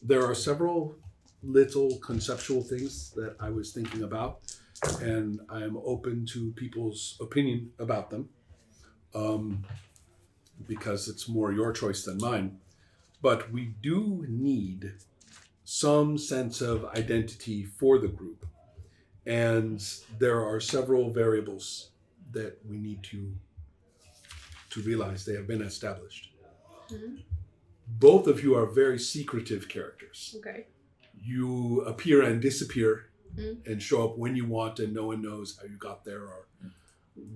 there are several little conceptual things that I was thinking about, and I am open to people's opinion about them, because it's more your choice than mine. But we do need some sense of identity for the group, and there are several variables that we need to realize they have been established. Mm-hmm. Both of you are very secretive characters. Okay. You appear and disappear Mm. and show up when you want, and no one knows how you got there or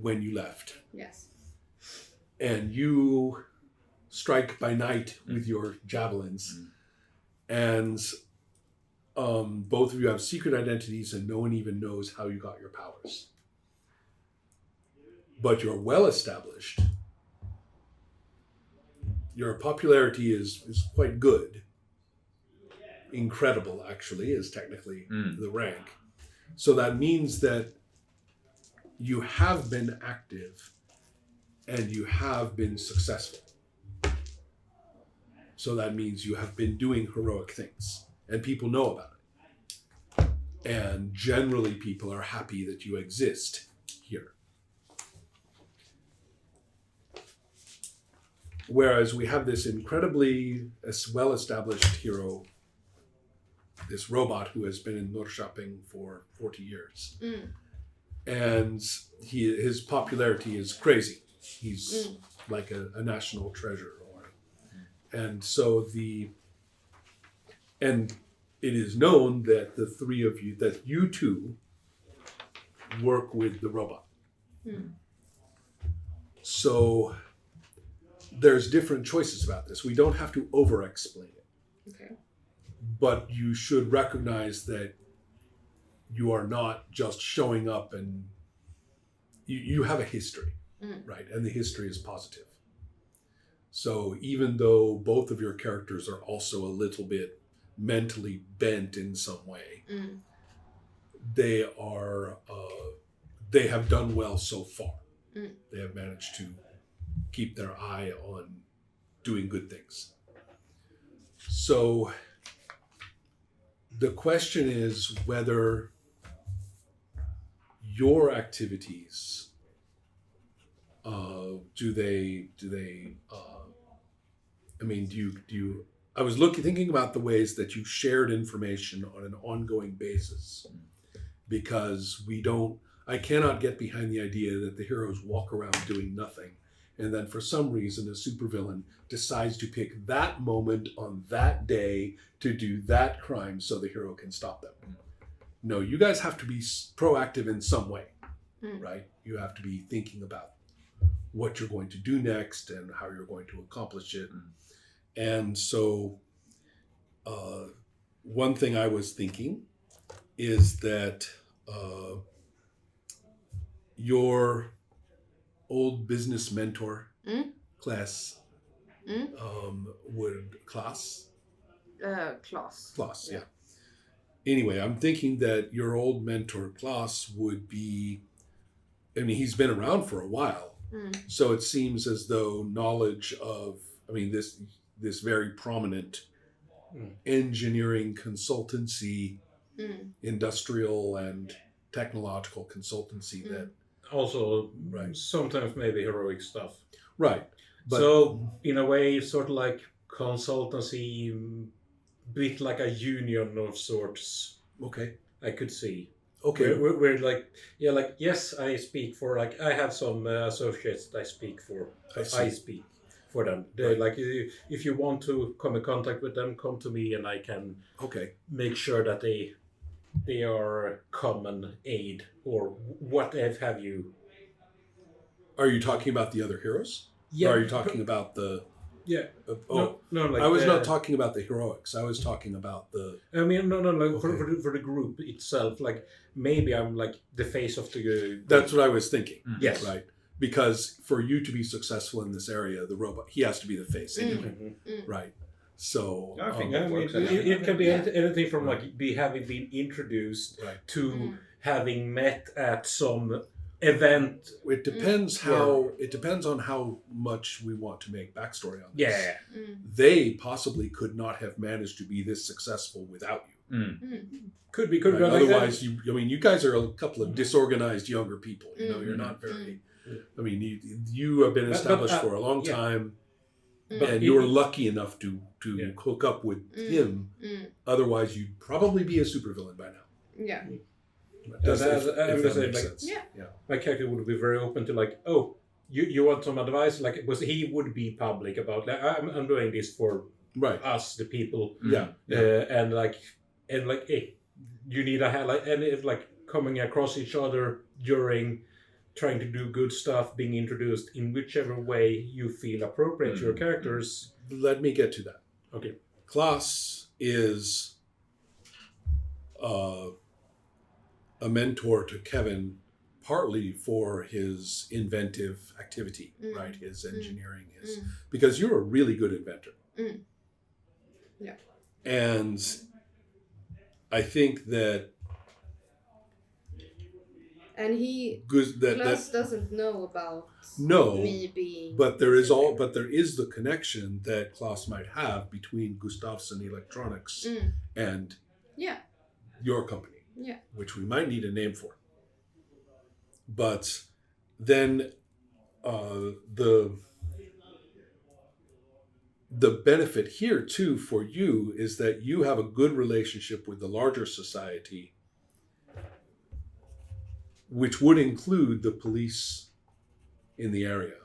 when you left. Yes. And you strike by night with your javelins. And both of you have secret identities, and no one even knows how you got your powers. But you're well established. Your popularity is quite good. Incredible, actually, is technically the rank. So that means that you have been active and you have been successful. So that means you have been doing heroic things and people know about it. And generally people are happy that you exist here. Whereas we have this incredibly well-established hero, this robot who has been in Norrköping for 40 years. Mm. And his popularity is crazy. He's like a national treasure. And so and it is known that the three of you, that you two work with the robot. Mm. So there's different choices about this. We don't have to over-explain it. Okay. But you should recognize that you are not just showing up and you have a history, right? And the history is positive. So even though both of your characters are also a little bit mentally bent in some way, they have done well so far. They have managed to keep their eye on doing good things. So the question is whether your activities do you I was thinking about the ways that you shared information on an ongoing basis, because I cannot get behind the idea that the heroes walk around doing nothing and then for some reason a supervillain decides to pick that moment on that day to do that crime so the hero can stop them. No, you guys have to be proactive in some way, right? You have to be thinking about what you're going to do next and how you're going to accomplish it. And so one thing I was thinking is that your old business mentor class Klaus, yeah. Anyway, I'm thinking that your old mentor Klaus would be, he's been around for a while, so it seems as though knowledge of, this very prominent engineering consultancy, industrial and technological consultancy that also sometimes maybe heroic stuff. Right. But, so in a way, sort of like consultancy, bit like a union of sorts. Okay. I could see. Okay. We're like, yes, I speak for, I have some associates that I speak for. I speak for them. They if you want to come in contact with them, come to me and I can make sure that they are common aid or what have you. Are you talking about the other heroes? Yeah. Or are you talking about the... Yeah. No, I was not talking about the heroics. I was talking about the... For the group itself, maybe I'm the face of the group. That's what I was thinking. Yes. Right. Because for you to be successful in this area, the robot, he has to be the face anyway. Right. So... I think that works. It can be anything from having been introduced to having met at some event. It depends it depends on how much we want to make backstory on this. Yeah. They possibly could not have managed to be this successful without you. Could be. Right? Otherwise, you guys are a couple of disorganized younger people. You're not very. I mean, you have been established for a long time, and you were lucky enough to hook up with him. Otherwise, you'd probably be a supervillain by now. Yeah. If that makes sense. Yeah. My character would be very open to like, oh, you want some advice? Like, because he would be public about like, I'm doing this for us, the people. Yeah. And hey, you need a highlight, and if like coming across each other during trying to do good stuff, being introduced in whichever way you feel appropriate to your characters. Let me get to that. Okay. Klaus is a mentor to Kevin, partly for his inventive activity, right? His engineering is because you're a really good inventor. Yeah. And I think that and Klaus doesn't know about me being but there is the connection that Klaus might have between Gustafsson Electronics and your company. Yeah. Which we might need a name for. But then the benefit here too for you is that you have a good relationship with the larger society, which would include the police in the area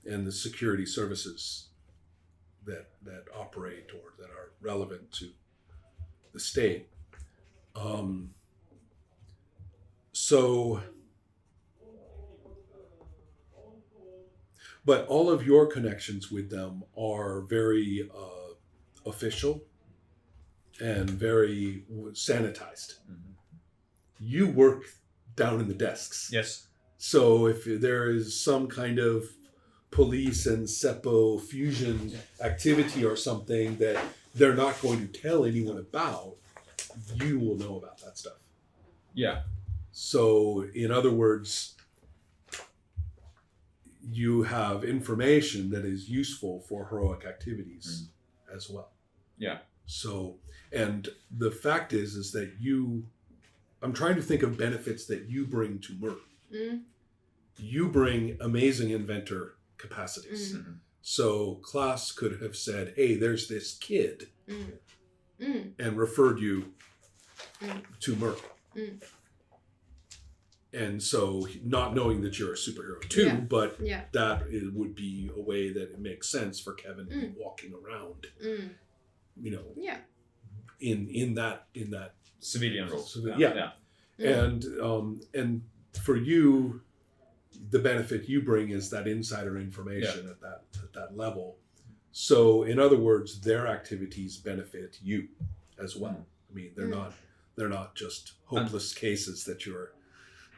and the security services that operate or that are relevant to the state. But all of your connections with them are very official and very sanitized. You work down in the desks. Yes. So if there is some kind of police and Seppo fusion activity or something that they're not going to tell anyone about, you will know about that stuff. Yeah. So, in other words, you have information that is useful for heroic activities as well. Yeah. So, and the fact is that I'm trying to think of benefits that you bring to Merc. You bring amazing inventor capacities. So Klaus could have said, hey, there's this kid, and referred you to Merc. And so, not knowing that you're a superhero too, but that would be a way that it makes sense for Kevin to be walking around, in that civilian role. And for you, the benefit you bring is that insider information at that level. So, in other words, their activities benefit you as well. I mean, they're not just hopeless cases that you're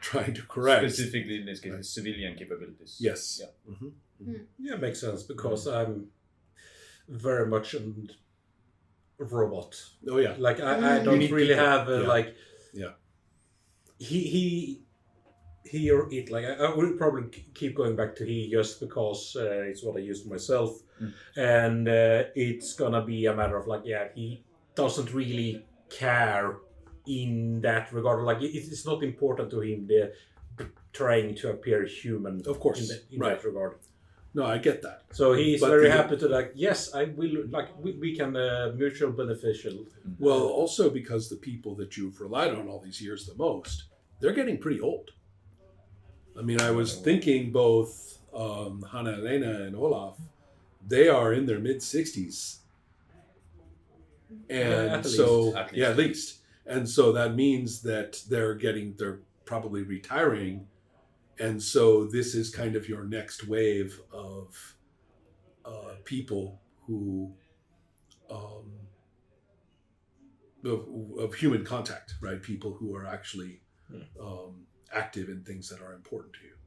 trying to correct. Specifically in this case, civilian capabilities. Yes. Yeah. Yeah, it makes sense because I'm very much a robot. Oh yeah. Like I don't really have he or it. Like I will probably keep going back to he just because it's what I use myself, and it's gonna be a matter of like he doesn't really care in that regard. Like it's not important to him the trying to appear human. Of course, in that regard. No, I get that. So he's very happy to like, yes, I will, like, we can mutual beneficial. Well, also because the people that you've relied on all these years the most, they're getting pretty old. I mean, I was thinking both Hanna Elena and Olaf, they are in their mid-60s. And at least. And so that means that they're probably retiring. And so this is kind of your next wave of people who of human contact, right? People who are actually active in things that are important to you.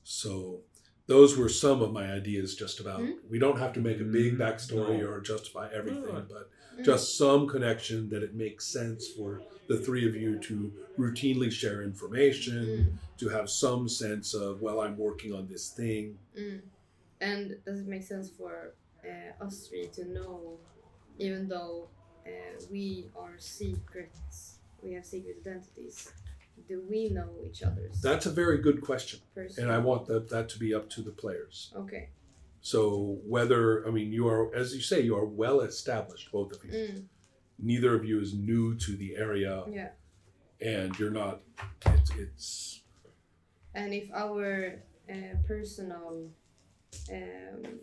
So those were some of my ideas just about, we don't have to make a big backstory No. or justify everything, No. but just some connection that it makes sense for the three of you to routinely share information, to have some sense of, well, I'm working on this thing. And does it make sense for us three to know, even though we are secrets, we have secret identities, do we know each other's? That's a very good question. person? And I want that to be up to the players. Okay. So whether, I mean, you are, as you say, you are well established, both of you. Neither of you is new to the area. Yeah. And you're not, it's And if our personal,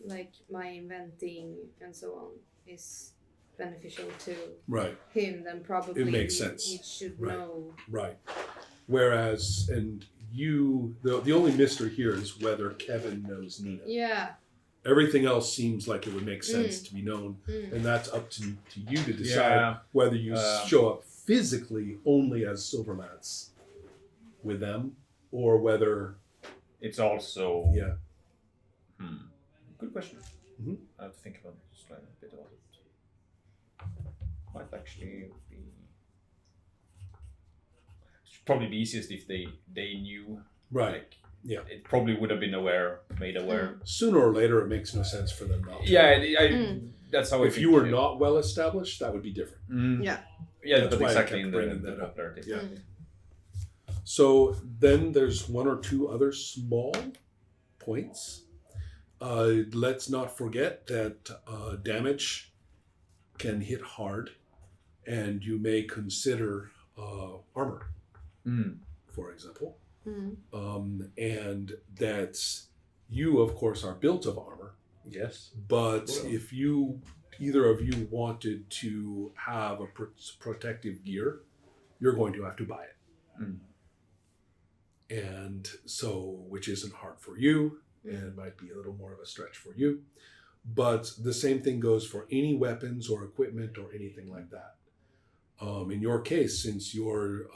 like my inventing and so on, is beneficial to right. him, then probably It makes sense. he should Right. know. Right. Whereas, and you, the only mystery here is whether Kevin knows Nina. Yeah. Everything else seems like it would make sense to be known, and that's up to you to decide whether you show up physically only as Silvermats with them, or whether It's also good question. I have to think about just like a bit about it. Might actually be. It's probably be easiest if they knew. right. Like, Yeah. It probably would have been made aware. Sooner or later, it makes no sense for them not to. Yeah, that's how. If you were not well established, that would be different. Yeah. Yeah, That's but why I exactly kept in bringing the that up. popularity. Yeah. So then there's one or two other small points. Let's not forget that damage can hit hard, and you may consider armor, for example. And that's, you of course are built of armor. Yes. But Well. if either of you wanted to have a protective gear, you're going to have to buy it. And so, which isn't hard for you, and might be a little more of a stretch for you. But the same thing goes for any weapons or equipment or anything like that. In your case, since your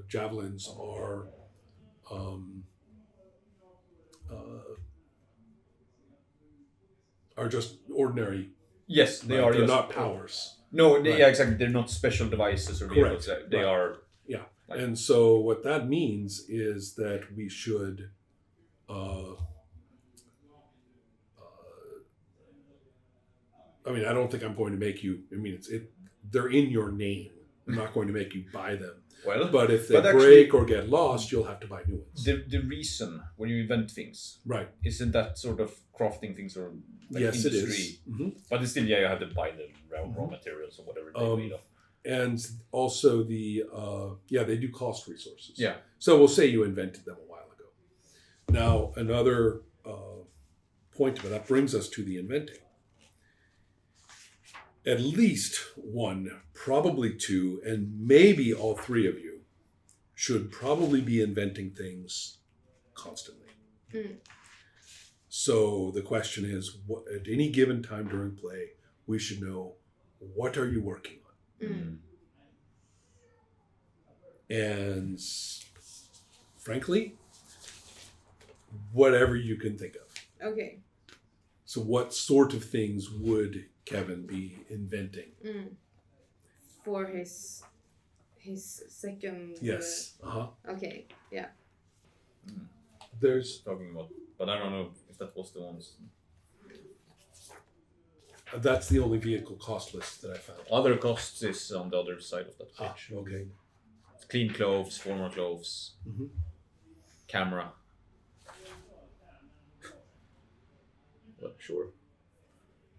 javelins are just ordinary. Yes, they right? are. They're Yes. not powers. No, Right. yeah, exactly. They're not special devices or vehicles. Correct. They Right. are. Yeah. Like- And so what that means is that we should I mean, I don't think I'm going to make you, I mean, they're in your name. I'm not going to make you buy them. Well, But if they But actually- break or get lost, you'll have to buy new ones. the reason when you invent things Right. isn't that sort of crafting things or like Yes, industry. it is. But it's still, yeah, you have to buy the raw materials or whatever they're made of. And also they do cost resources. Yeah. So we'll say you invented them a while ago. Now, another point, but that brings us to the inventing. At least one, probably two, and maybe all three of you should probably be inventing things constantly. So the question is, at any given time during play, we should know, what are you working on? And frankly, whatever you can think of. Okay. So what sort of things would Kevin be inventing? For his second. Yes. Okay. Yeah. There's Talking about, but I don't know if that was the ones. that's the only vehicle cost list that I found. Other costs is on the other side of that page. Okay. Clean clothes, formal clothes, camera. Well, sure.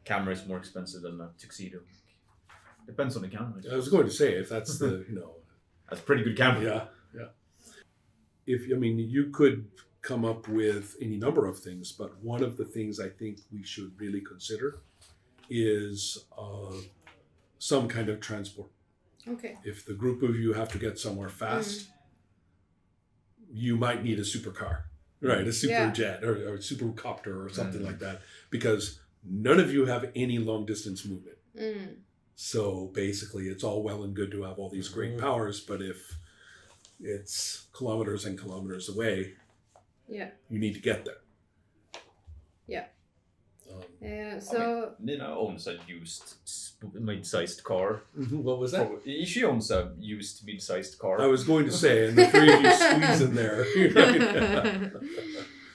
Camera is more expensive than a tuxedo. Depends on the camera. I was going to say, if that's the, That's a pretty good camera. yeah. You could come up with any number of things, but one of the things I think we should really consider is some kind of transport. Okay. If the group of you have to get somewhere fast, you might need a supercar, right? A super jet or a super copter or something like that, because none of you have any long distance movement. So basically, it's all well and good to have all these great powers, but if it's kilometers and kilometers away, you need to get there. So Nina owns a used mid-sized car. What was that? She owns a used mid-sized car. I was going to say, and the three of you squeeze in there.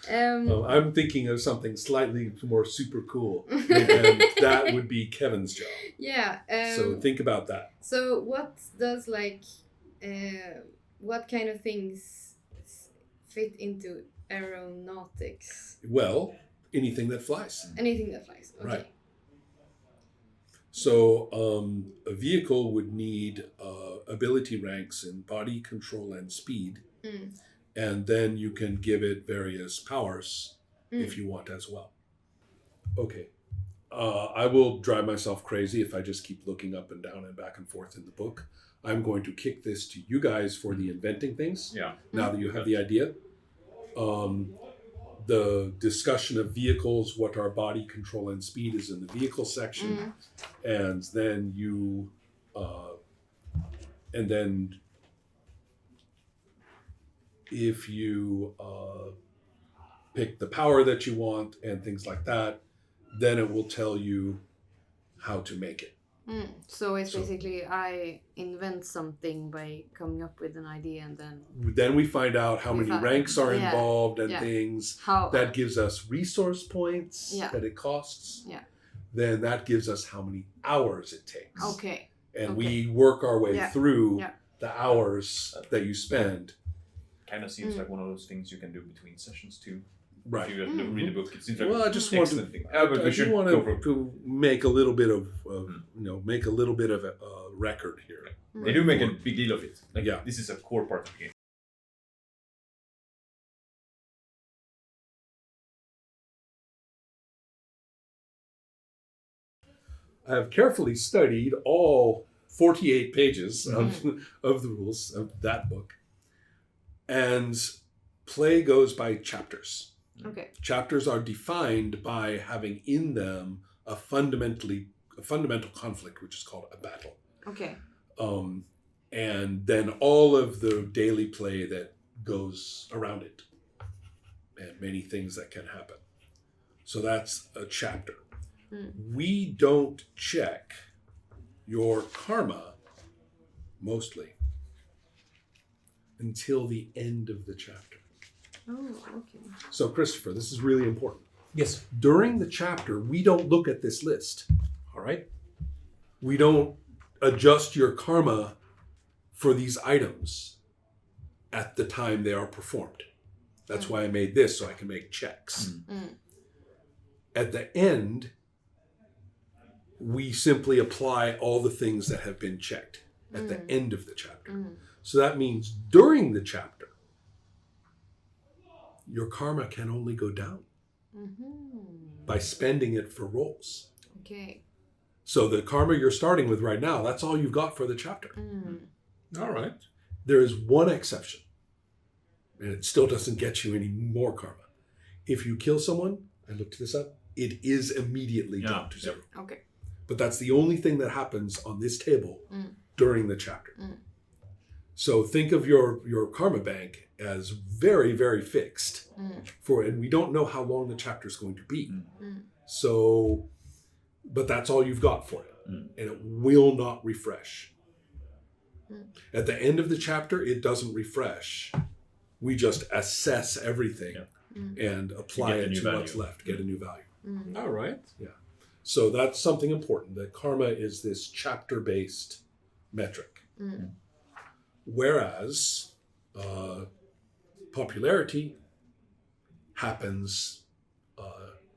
I'm thinking of something slightly more super cool, and that would be Kevin's job. yeah. So think about that. So what does what kind of things fit into aeronautics? Well, anything that flies. Anything that flies. Okay. Right. So a vehicle would need ability ranks in body, control, and speed. Mm. And then you can give it various powers if you want as well. Okay. I will drive myself crazy if I just keep looking up and down and back and forth in the book. I'm going to kick this to you guys for the inventing things. Yeah. Now that you have the idea. The discussion of vehicles, what are body, control, and speed is in the vehicle section. And then you, and then if you pick the power that you want and things like that, then it will tell you how to make it. So it's basically I invent something by coming up with an idea and Then we find out how many ranks are involved and things. how That gives us resource points that it costs. Yeah. Then that gives us how many hours it takes. Okay. And we work our way through Yeah. the hours that you spend. Kind of seems like one of those things you can do between sessions too. Right. If you read the book, it seems like Well, I just want excellent to, thing. But we should want go for it. to make a little bit of, make a little bit of a record here. They do make a big deal of it. Like, Yeah. this is a core part of the game. I have carefully studied all 48 pages of the rules of that book. And play goes by chapters. Okay. Chapters are defined by having in them a fundamental conflict, which is called a battle. Okay. And then all of the daily play that goes around it, and many things that can happen. So that's a chapter. We don't check your karma, mostly, until the end of the chapter. Oh, okay. So, Christopher, this is really important. Yes. During the chapter, we don't look at this list. All right. We don't adjust your karma for these items at the time they are performed. That's why I made this, so I can make checks. At the end, we simply apply all the things that have been checked at the end of the chapter. So that means during the chapter, your karma can only go down by spending it for rolls. Okay. So the karma you're starting with right now, that's all you've got for the chapter. All right. There is one exception, and it still doesn't get you any more karma. If you kill someone, I looked this up, it is immediately down to 0. Okay. But that's the only thing that happens on this table during the chapter. So think of your karma bank as very, very fixed. And we don't know how long the chapter is going to be. So, but that's all you've got for it. And it will not refresh. At the end of the chapter, it doesn't refresh. We just assess everything and apply it to what's left, get a new value. All right. Yeah. So that's something important, that karma is this chapter-based metric. Whereas popularity happens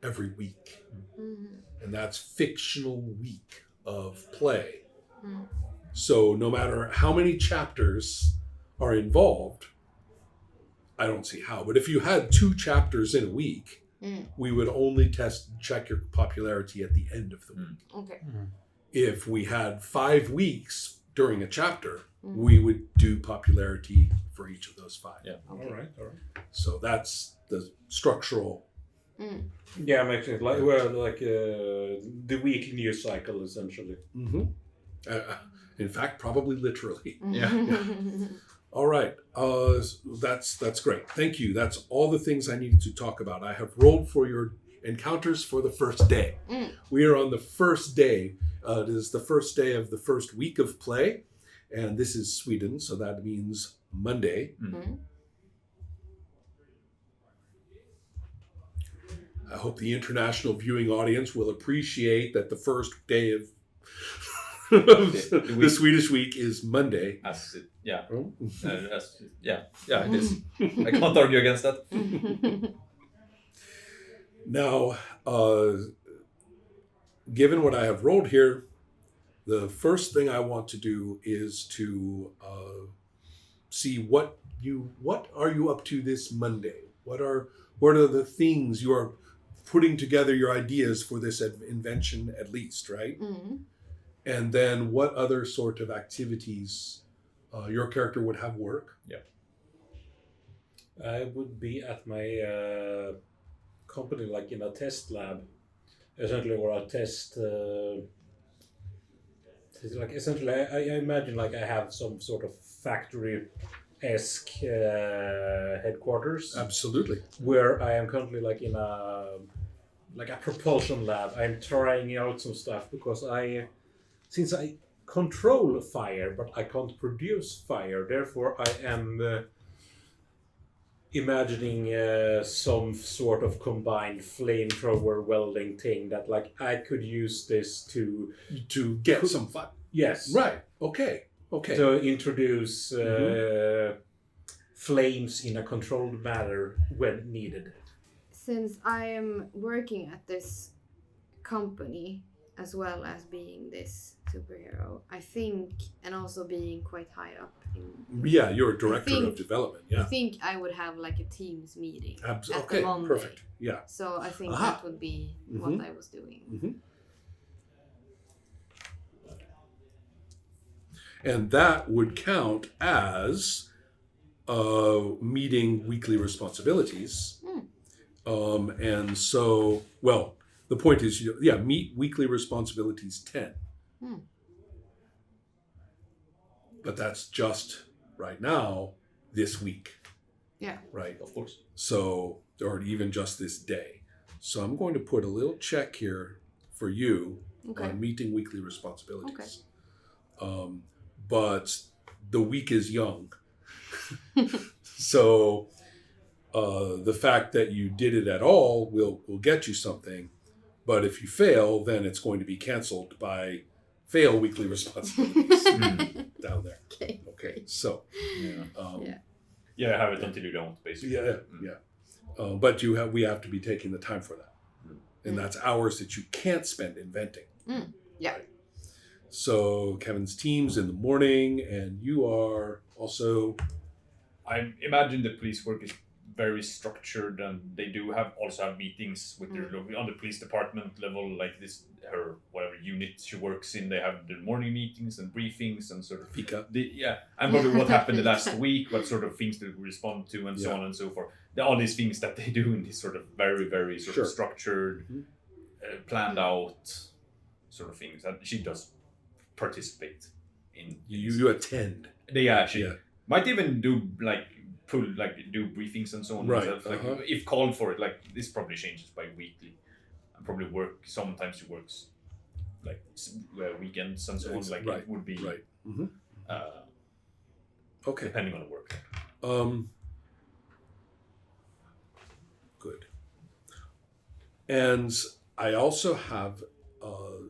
every week. And that's fictional week of play. So no matter how many chapters are involved, I don't see how. But if you had 2 chapters in a week, we would only check your popularity at the end of the week. Okay. If we had 5 weeks during a chapter, we would do popularity for each of those 5. Yeah. All right. So that's the structural. Yeah, makes it like the weekly news cycle essentially. In fact, probably literally. Yeah. All right. That's great. Thank you. That's all the things I needed to talk about. I have rolled for your Encounters for the first day. Mm. We are on the first day. It is the first day of the first week of play, and this is Sweden, so that means Monday. Mm. I hope the international viewing audience will appreciate that the first day of The the Swedish week is Monday. As it, yeah, Oh. yeah, it is. I can't argue against that. Now, given what I have rolled here, the first thing I want to do is to see what are you up to this Monday? What are the things you are putting together your ideas for this invention, at least, right? Mm. And then what other sort of activities your character would have work? I would be at my company, like in a test lab, essentially, or a test. Like essentially, I imagine like I have some sort of factory-esque headquarters Absolutely. where I am currently like in a propulsion lab. I'm trying out some stuff because since I control fire, but I can't produce fire. Therefore, I am imagining some sort of combined flamethrower welding thing that, like, I could use this to get some fun. Yes. Right. Okay. To introduce flames in a controlled manner when needed. Since I am working at this company as well as being this superhero, I think, and also being quite high up in. Yeah, you're a director think- of development. I Yeah. think I would have like a Teams meeting at Okay. the Monday. Perfect. Yeah. So I think Aha. that would be what I was doing. Mm-hmm. And that would count as meeting weekly responsibilities. And so, well, the point is, meet weekly responsibilities 10. But that's just right now, this week. Yeah. Right. Of course. So, or even just this day. So I'm going to put a little check here for you Okay. on meeting weekly responsibilities. But the week is young. So the fact that you did it at all will get you something. But if you fail, then it's going to be canceled by fail weekly responsibilities down there. Okay. Okay. So Yeah. Yeah. Have it until you don't, basically. yeah. But we have to be taking the time for that. And that's hours that you can't spend inventing. Yeah. Right? So Kevin's team's in the morning, and you are also. I imagine the police work is very structured, and they do also have meetings with their on the police department level, like this her whatever unit she works in. They have their morning meetings and briefings and sort of Fika. and probably what happened the last week, what sort of things to respond to, and so Yeah. on and so forth. All these things that they do in this sort of very, very sort Sure. of structured, planned out sort of things that she does participate in. You attend. She Yeah. might even do do briefings and so on. Right, herself, like, uh-huh. if called for it. Like this probably changes by weekly, and probably sometimes she works like weekends and so on. Like Right, it would be right. Okay. depending on the work. Good. And I also have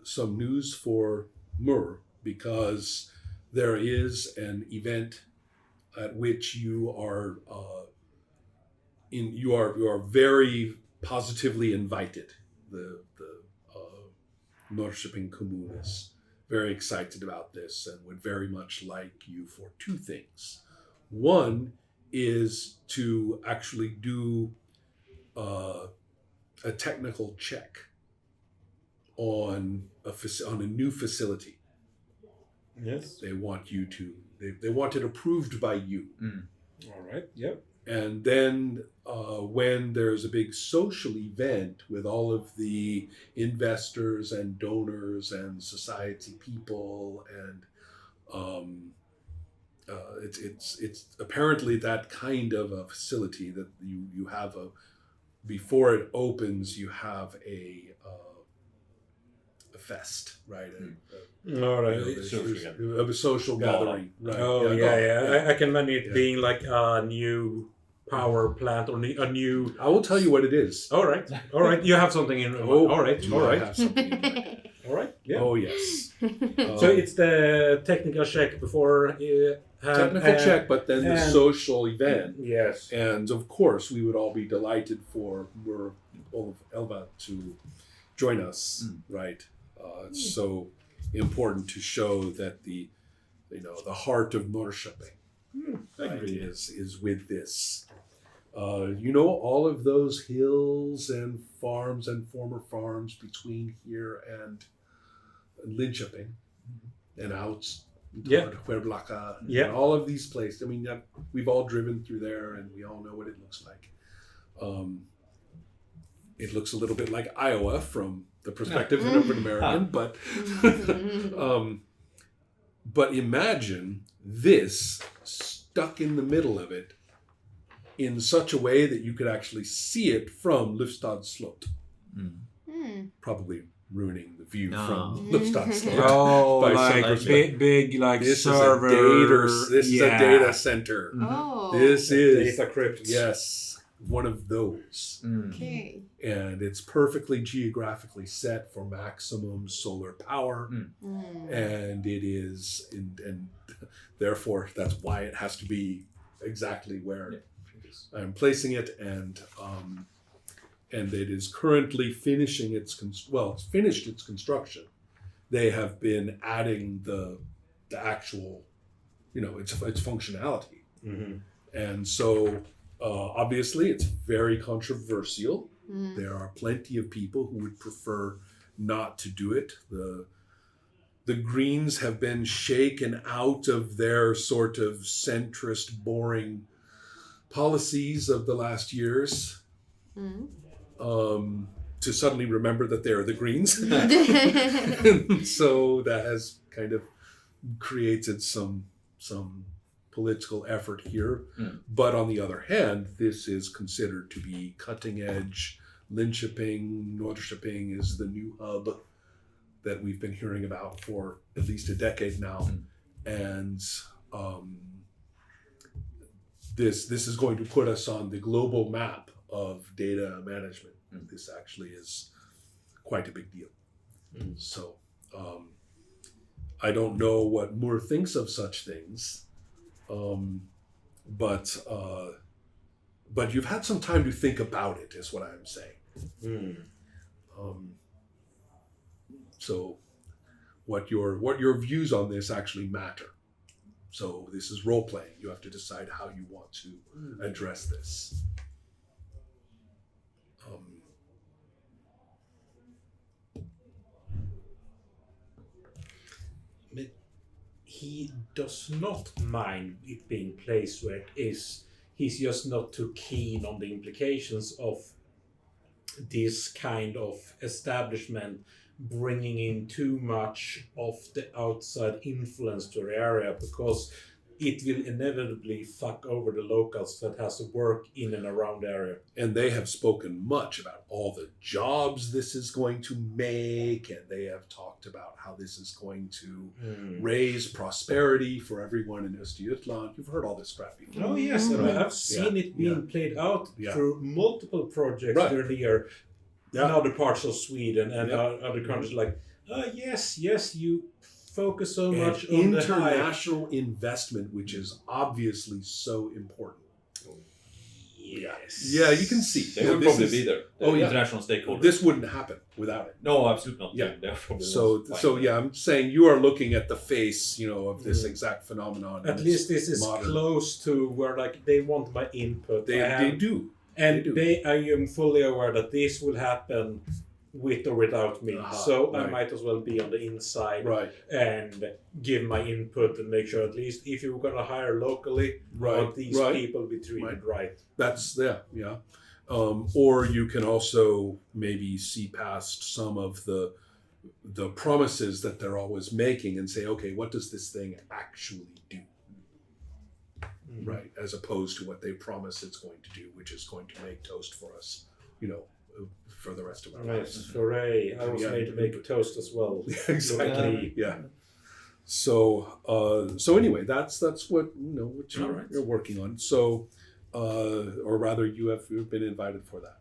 some news for Mur, because there is an event at which you are you are very positively invited. The Norrköping Kommun is very excited about this and would very much like you for two things. One is to actually do a technical check on a new facility. Yes. They want you to. They want it approved by you. All right. Yep. And then when there's a big social event with all of the investors and donors and society people, and it's apparently that kind of a facility that you have before it opens, you have a fest, right? All right. A social gathering, right? Oh yeah. I can imagine it Yeah. being like a new power plant or a new. I will tell you what it is. All right. You have something in. Oh, all right. do All I right. have something in mind? All right. Yeah. Oh yes. So it's the technical check before. Technical check, but then the and- social event. Yes. And of course, we would all be delighted for Elva to join us, right? It's so important to show that the heart of Norrköping, right, is with this. All of those hills and farms and former farms between here and Linköping and out Yeah. Skärblacka, Yeah. and all of these places. I mean, we've all driven through there, and we all know what it looks like. It looks a little bit like Iowa from the perspective of an American, but imagine this stuck in the middle of it in such a way that you could actually see it from Lufstad Slot. Probably ruining the view from Lufstad Slot. Oh, By like some big like This server. is a data center. Oh. This is data crypt. yes, one of those. Okay. And it's perfectly geographically set for maximum solar power, and it is, and therefore that's why it has to be exactly where I'm placing it, and it is currently finishing it's finished its construction. They have been adding the actual, its functionality, and so obviously it's very controversial. There are plenty of people who would prefer not to do it. The Greens have been shaken out of their sort of centrist, boring policies of the last years to suddenly remember that they're the Greens. And so that has kind of created some political effort here. But on the other hand, this is considered to be cutting edge. Norrköping is the new hub that we've been hearing about for at least a decade now. And this is going to put us on the global map of data management. This actually is quite a big deal. So I don't know what Moore thinks of such things. But you've had some time to think about it, is what I'm saying. So what your views on this actually matter. So this is role playing. You have to decide how you want to address this. He does not mind it being placed where it is. He's just not too keen on the implications of this kind of establishment bringing in too much of the outside influence to the area, because it will inevitably fuck over the locals that has to work in and around the area. And they have spoken much about all the jobs this is going to make, and they have talked about how this is going to raise prosperity for everyone in Östergötland. You've heard all this crap before. Oh yes, and Right. I've seen it being played out Yeah. through multiple projects Right. during the year in Yeah. other parts of Sweden and Yeah. other countries. Like, yes, you focus so And much on the high. international investment, which is obviously so important. Yes. Yeah, you can see. They Yeah, will this probably is- be there. The Oh, yeah. international stakeholders. This wouldn't happen without it. No, absolutely not. Yeah. They're probably So yeah, I'm saying you are looking at the face, of this exact phenomenon. At and least this is modern. close to where like they want my input. They do. and they do. I am fully aware that this will happen with or without me. Aha, So I right. might as well be on the inside Right. and give my input and make sure at least if you're going to hire locally, I want these people be treated right. That's yeah. Or you can also maybe see past some of the promises that they're always making and say, okay, what does this thing actually do? Right, as opposed to what they promise it's going to do, which is going to make toast for us you know, for the rest of our lives. Nice, hooray! I was Yeah. made to make a toast as well. Exactly. Yeah. So anyway, that's what what All right. you're working on. So, or rather, you've been invited for that.